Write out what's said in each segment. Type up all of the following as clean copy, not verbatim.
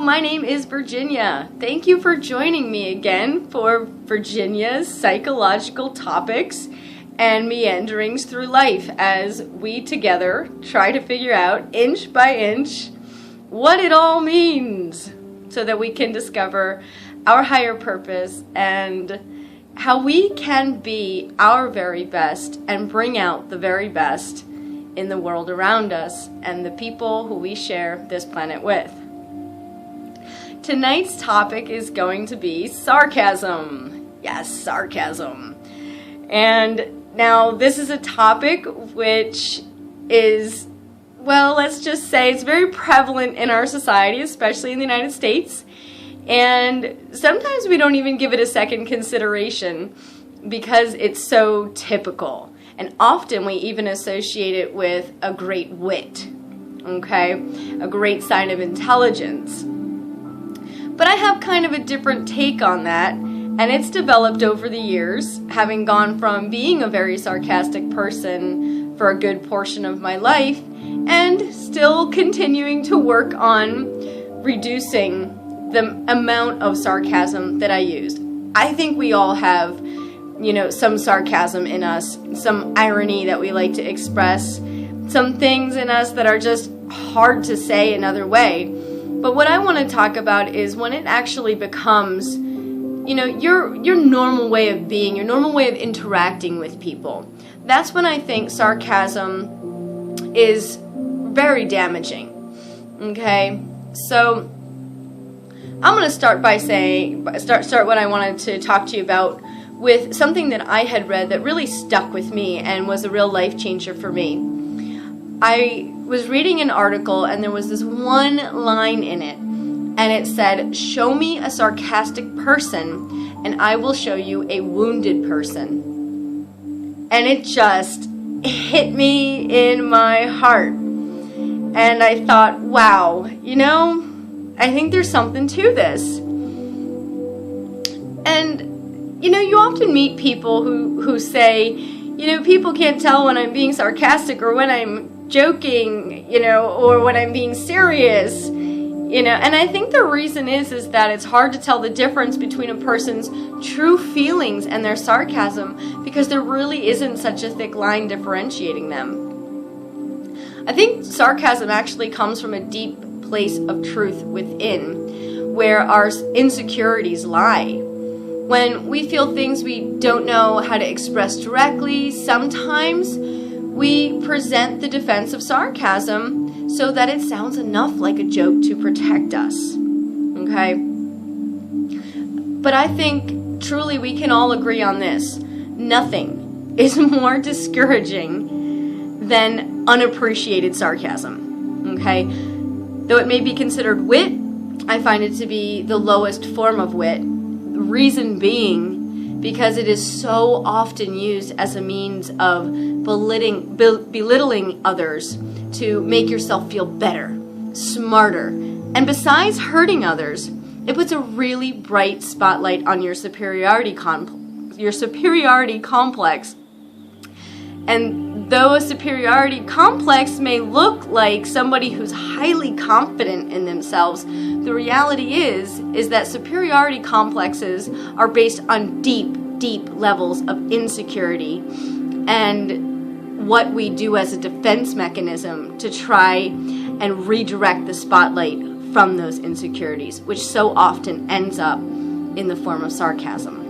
my name is Virginia. Thank you for joining me again for Virginia's psychological topics and meanderings through life as we together try to figure out inch by inch what it all means so that we can discover our higher purpose and how we can be our very best and bring out the very best in the world around us and the people who we share this planet with. Tonight's topic is going to be sarcasm. Yes, sarcasm. And now this is a topic which is, well, let's just say it's very prevalent in our society, especially in the United States. And sometimes we don't even give it a second consideration because it's so typical. And often we even associate it with a great wit, okay? A great sign of intelligence. But I have kind of a different take on that, and it's developed over the years, having gone from being a very sarcastic person for a good portion of my life, and still continuing to work on reducing the amount of sarcasm that I used. I think we all have, some sarcasm in us, some irony that we like to express, some things in us that are just hard to say another way. But what I want to talk about is when it actually becomes, your normal way of being, your normal way of interacting with people. That's when I think sarcasm is very damaging. Okay? So I'm going to start by start what I wanted to talk to you about with something that I had read that really stuck with me and was a real life changer for me. I was reading an article and there was this one line in it, and it said, "Show me a sarcastic person and I will show you a wounded person." And it just hit me in my heart. And I thought, wow, I think there's something to this. And, you often meet people who say, people can't tell when I'm being sarcastic or when I'm joking, or when I'm being serious, and I think the reason is that it's hard to tell the difference between a person's true feelings and their sarcasm because there really isn't such a thick line differentiating them. I think sarcasm actually comes from a deep place of truth within, where our insecurities lie. When we feel things we don't know how to express directly, sometimes we present the defense of sarcasm so that it sounds enough like a joke to protect us. Okay? But I think truly we can all agree on this. Nothing is more discouraging than unappreciated sarcasm. Okay? Though it may be considered wit, I find it to be the lowest form of wit. The reason being because it is so often used as a means of belittling others to make yourself feel better, smarter, and besides hurting others, it puts a really bright spotlight on your superiority complex. And though a superiority complex may look like somebody who's highly confident in themselves, the reality is that superiority complexes are based on deep levels of insecurity and what we do as a defense mechanism to try and redirect the spotlight from those insecurities, which so often ends up in the form of sarcasm.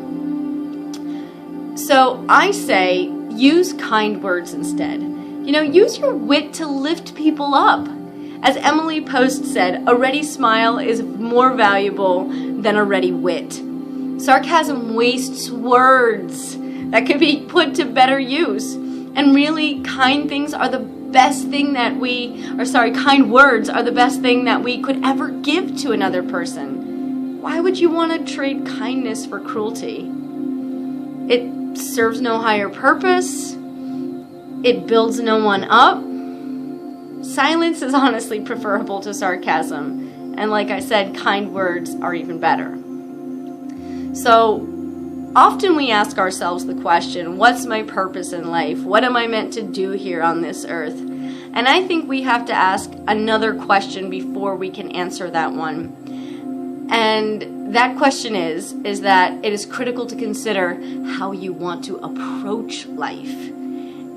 So I say, use kind words instead. Use your wit to lift people up. As Emily Post said, a ready smile is more valuable than a ready wit. Sarcasm wastes words that could be put to better use. And really, kind words are the best thing that we could ever give to another person. Why would you want to trade kindness for cruelty? It serves no higher purpose. It builds no one up. Silence is honestly preferable to sarcasm. And like I said, kind words are even better. So often we ask ourselves the question, what's my purpose in life? What am I meant to do here on this earth? And I think we have to ask another question before we can answer that one. And that question is that it is critical to consider how you want to approach life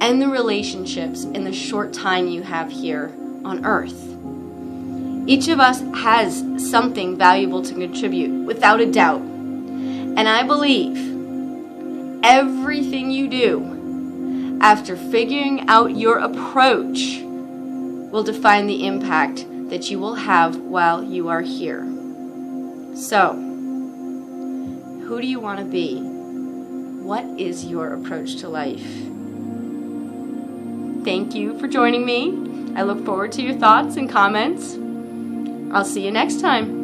and the relationships in the short time you have here on Earth. Each of us has something valuable to contribute, without a doubt. And I believe everything you do after figuring out your approach will define the impact that you will have while you are here. So, who do you want to be? What is your approach to life? Thank you for joining me. I look forward to your thoughts and comments. I'll see you next time.